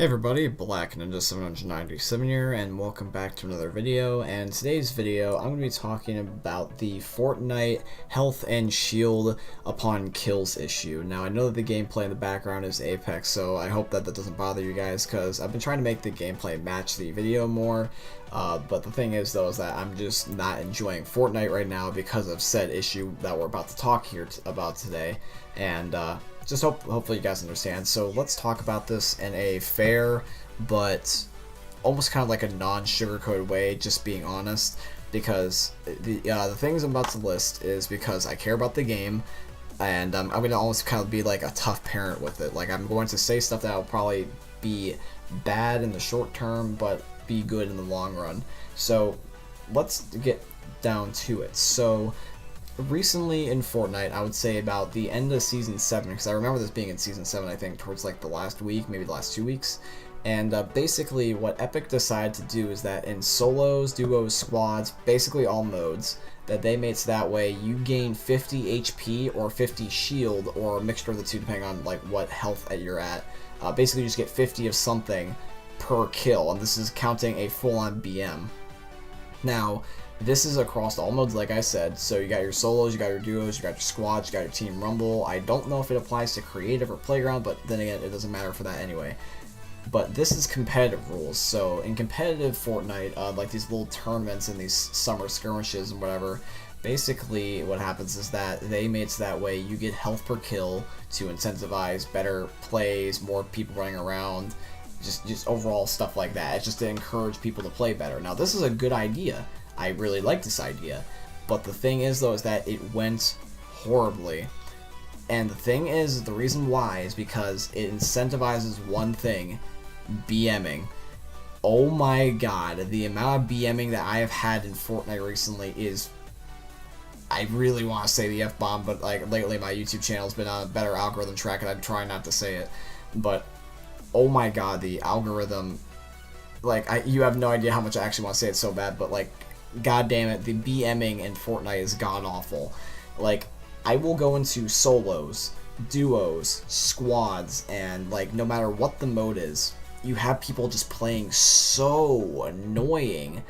Hey everybody, Black Ninja 797 here, and welcome back to another video. And today's video, I'm going to be talking about the Fortnite health and shield upon kills issue. Now, I know that the gameplay in the background is Apex, so I hope that doesn't bother you guys, because I've been trying to make the gameplay match the video more. But the thing is, though, is that I'm just not enjoying Fortnite right now because of said issue that we're about to talk here about today. And just hopefully you guys understand. So let's talk about this in a fair but almost kind of like a non-sugarcoated way, just being honest, because the things I'm about to list is because I care about the game, and I'm going to almost kind of be like a tough parent with it. Like, I'm going to say stuff that will probably be bad in the short term but be good in the long run. So let's get down to it. So recently in Fortnite, I would say about the end of Season 7, because I remember this being in Season 7, I think, towards like the last week, maybe the last 2 weeks, and basically what Epic decided to do is that in solos, duos, squads, basically all modes, that they made so that way you gain 50 HP or 50 shield, or a mixture of the two depending on like what health that you're at. Basically you just get 50 of something per kill, and this is counting a full-on BM. Now, this is across all modes, like I said. So you got your solos, you got your duos, you got your squads, you got your team rumble. I don't know if it applies to creative or playground, but then again, it doesn't matter for that anyway. But this is competitive rules. So in competitive Fortnite, like these little tournaments and these summer skirmishes and whatever, basically what happens is that they made it so that way you get health per kill to incentivize better plays, more people running around, just overall stuff like that. It's just to encourage people to play better. Now, this is a good idea. I really like this idea, but the thing is, though, is that it went horribly. And the thing is, the reason why is because it incentivizes one thing: BMing. Oh my god, the amount of BMing that I have had in Fortnite recently is, I really want to say the F-bomb, but like lately my YouTube channel's been on a better algorithm track and I'm trying not to say it, but oh my god, the algorithm, like, you have no idea how much I actually want to say it so bad, but like, god damn it, the BMing in Fortnite is god awful. Like, I will go into solos, duos, squads, and like, no matter what the mode is, you have people just playing so annoying.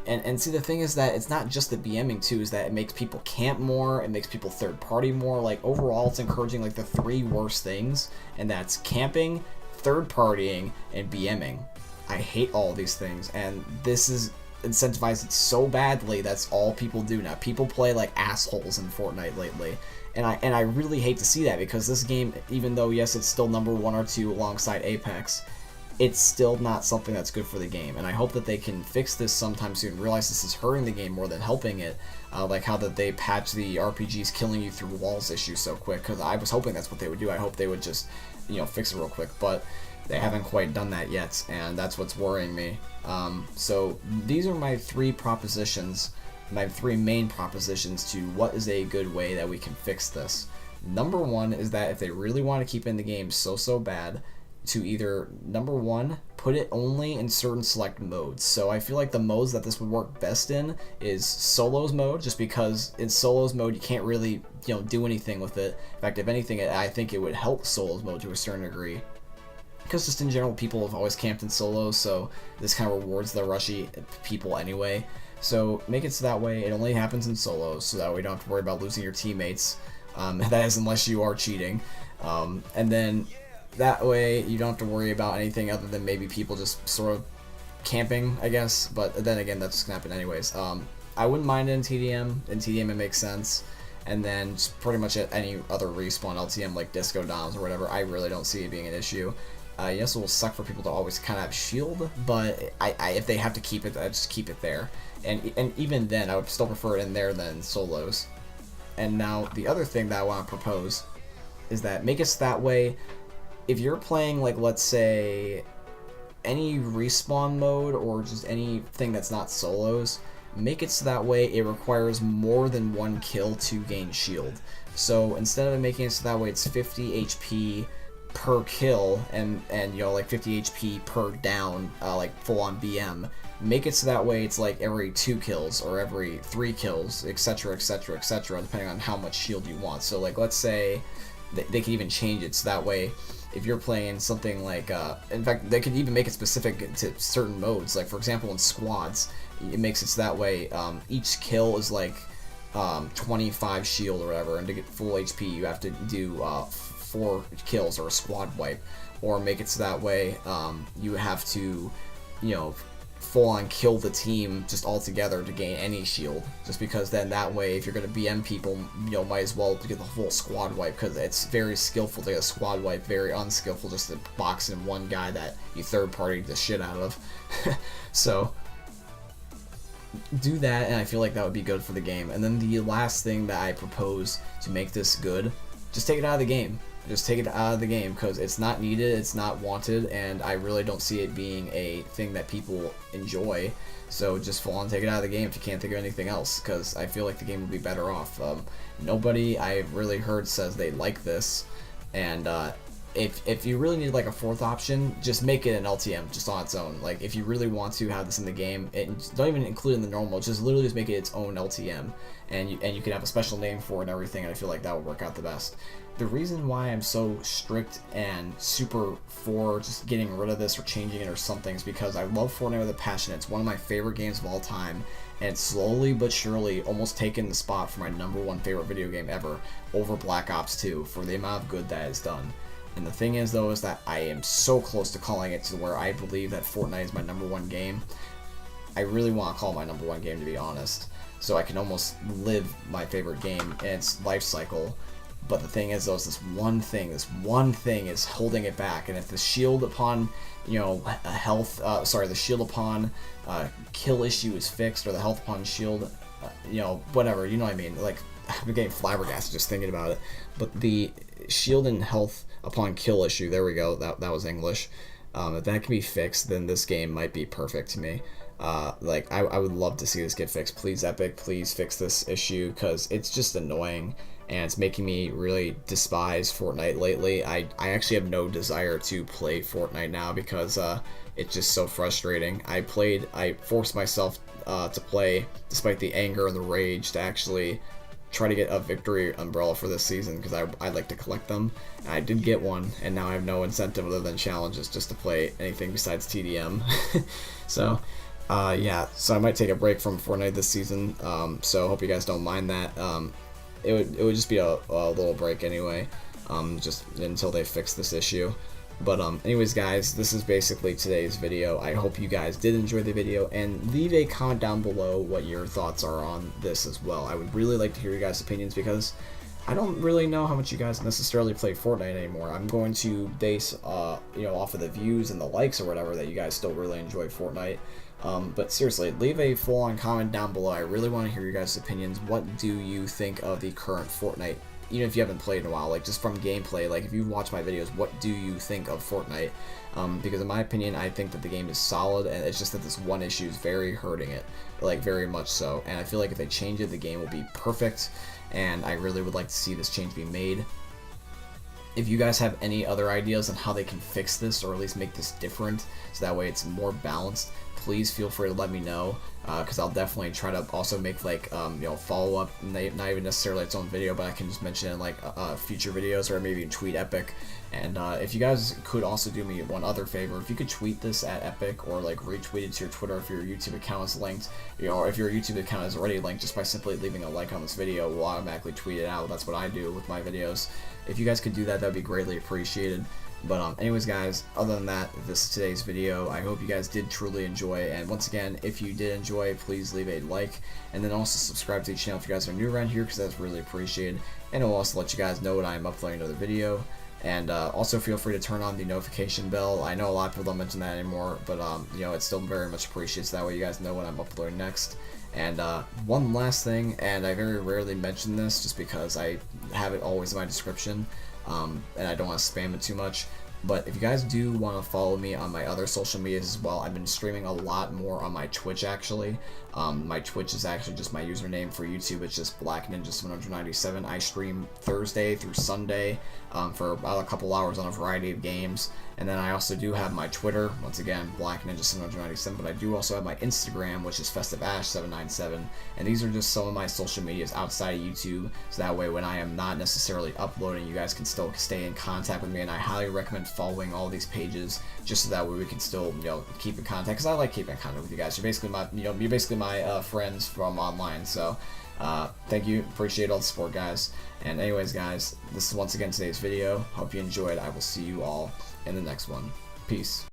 And see, the thing is that it's not just the BMing too, is that it makes people camp more, it makes people third party more. Like, overall, it's encouraging like the three worst things, and that's camping, third partying, and BMing. I hate all of these things, and this is incentivized it so badly. That's all people do now. People play like assholes in Fortnite lately, and I really hate to see that, because this game, even though yes, it's still number 1 or 2 alongside Apex, it's still not something that's good for the game. And I hope that they can fix this sometime soon. Realize this is hurting the game more than helping it, like how that they patch the RPGs killing you through walls issue so quick, because I was hoping that's what they would do. I hope they would just, you know, fix it real quick, but they haven't quite done that yet, and that's what's worrying me. So these are my 3 propositions, my 3 main propositions to what is a good way that we can fix this. Number 1 is that if they really want to keep in the game so bad, to either, number 1, put it only in certain select modes. So I feel like the modes that this would work best in is solos mode, just because in solos mode you can't really, you know, do anything with it. In fact, if anything, I think it would help solos mode to a certain degree, because just in general, people have always camped in solos, so this kind of rewards the rushy people anyway. So make it so that way it only happens in solos, so that way you don't have to worry about losing your teammates. That is, unless you are cheating. And then that way you don't have to worry about anything other than maybe people just sort of camping, I guess. But then again, that's just gonna happen anyways. I wouldn't mind it in TDM. In TDM, it makes sense. And then just pretty much at any other respawn LTM like Disco Doms or whatever, I really don't see it being an issue. Yes, it will suck for people to always kind of have shield, but if they have to keep it, I just keep it there. And even then, I would still prefer it in there than solos. And now the other thing that I want to propose is that make it that way, if you're playing, like, let's say any respawn mode or just anything that's not solos, make it so that way it requires more than 1 kill to gain shield. So instead of making it so that way it's 50 HP per kill and you know, like 50 HP per down, like full on BM, make it so that way it's like every 2 kills or every 3 kills, etc, etc, etc, depending on how much shield you want. So like, let's say they could even change it so that way if you're playing something like, in fact, they could even make it specific to certain modes. Like, for example, in squads, it makes it so that way each kill is like 25 shield or whatever, and to get full HP, you have to do 4 kills or a squad wipe, or make it so that way you have to, you know, full on kill the team just all together to gain any shield, just because then that way if you're going to BM people, you know, might as well get the full squad wipe, because it's very skillful to get a squad wipe, very unskillful just to box in one guy that you third party the shit out of. So do that, and I feel like that would be good for the game. And then the last thing that I propose to make this good, just take it out of the game. Just take it out of the game, because it's not needed, it's not wanted, and I really don't see it being a thing that people enjoy. So just full on take it out of the game if you can't think of anything else, because I feel like the game would be better off. Nobody I've really heard says they like this, and if you really need like a fourth option, just make it an LTM just on its own. Like, if you really want to have this in the game, don't even include it in the normal, just literally just make it its own LTM, and you can have a special name for it and everything, and I feel like that would work out the best. The reason why I'm so strict and super for just getting rid of this or changing it or something is because I love Fortnite with a passion. It's one of my favorite games of all time, and it's slowly but surely almost taken the spot for my #1 favorite video game ever over Black Ops 2 for the amount of good that it's done. And the thing is, though, is that I am so close to calling it to where I believe that Fortnite is my #1 game. I really want to call it my #1 game, to be honest, so I can almost live my favorite game in its life cycle. But the thing is, though, is this one thing is holding it back. And if the shield upon, you know, the shield upon kill issue is fixed, or the health upon shield, you know, whatever, you know what I mean? Like, I'm getting flabbergasted just thinking about it. But the shield and health upon kill issue, there we go, that was English. If that can be fixed, then this game might be perfect to me. Like, I would love to see this get fixed. Please, Epic, please fix this issue, because it's just annoying, and it's making me really despise Fortnite lately. I actually have no desire to play Fortnite now, because it's just so frustrating. I forced myself to play, despite the anger and the rage, to actually try to get a victory umbrella for this season, because I'd like to collect them. And I did get one, and now I have no incentive other than challenges just to play anything besides TDM. So yeah, so I might take a break from Fortnite this season, so I hope you guys don't mind that. It would just be a little break anyway, just until they fix this issue. But anyways, guys, this is basically today's video. I hope you guys did enjoy the video, and leave a comment down below what your thoughts are on this as well. I would really like to hear your guys' opinions, because I don't really know how much you guys necessarily play Fortnite anymore. I'm going to base you know, off of the views and the likes or whatever, that you guys still really enjoy Fortnite. But seriously, leave a full-on comment down below. I really want to hear your guys' opinions. What do you think of the current Fortnite? Even if you haven't played in a while, like, just from gameplay, like, if you watch my videos, what do you think of Fortnite? Because in my opinion, I think that the game is solid, and it's just that this one issue is very hurting it, like, very much so. And I feel like if they change it, the game will be perfect, and I really would like to see this change be made. If you guys have any other ideas on how they can fix this, or at least make this different, so that way it's more balanced, please feel free to let me know, because I'll definitely try to also make, like, you know, follow-up, not even necessarily its own video, but I can just mention it in, like, future videos, or maybe even tweet Epic. And if you guys could also do me one other favor, if you could tweet this at Epic, or like retweet it to your Twitter if your YouTube account is linked, you know, or if your YouTube account is already linked, just by simply leaving a like on this video, we'll automatically tweet it out. That's what I do with my videos. If you guys could do that, that'd be greatly appreciated. But anyways, guys, other than that, this is today's video. I hope you guys did truly enjoy, and once again, if you did enjoy, please leave a like, and then also subscribe to the channel if you guys are new around here, because that's really appreciated, and it'll also let you guys know when I'm uploading another video. And also feel free to turn on the notification bell. I know a lot of people don't mention that anymore, but you know, it's still very much appreciated, so that way you guys know when I'm uploading next. And one last thing, and I very rarely mention this just because I have it always in my description, and I don't want to spam it too much, but if you guys do want to follow me on my other social medias as well, I've been streaming a lot more on my Twitch, actually. My Twitch is actually just my username. For YouTube, it's just Black Ninja 797. I stream Thursday through Sunday, for about a couple hours on a variety of games. And then I also do have my Twitter, once again, Black Ninja 797, but I do also have my Instagram, which is FestiveAsh797, and these are just some of my social medias outside of YouTube, so that way when I am not necessarily uploading, you guys can still stay in contact with me, and I highly recommend following all these pages, just so that way we can still, keep in contact, because I like keeping in contact with you guys. You're basically my, friends from online, so thank you, appreciate all the support, guys. And anyways, guys, this is once again today's video. Hope you enjoyed. I will see you all in the next one. Peace.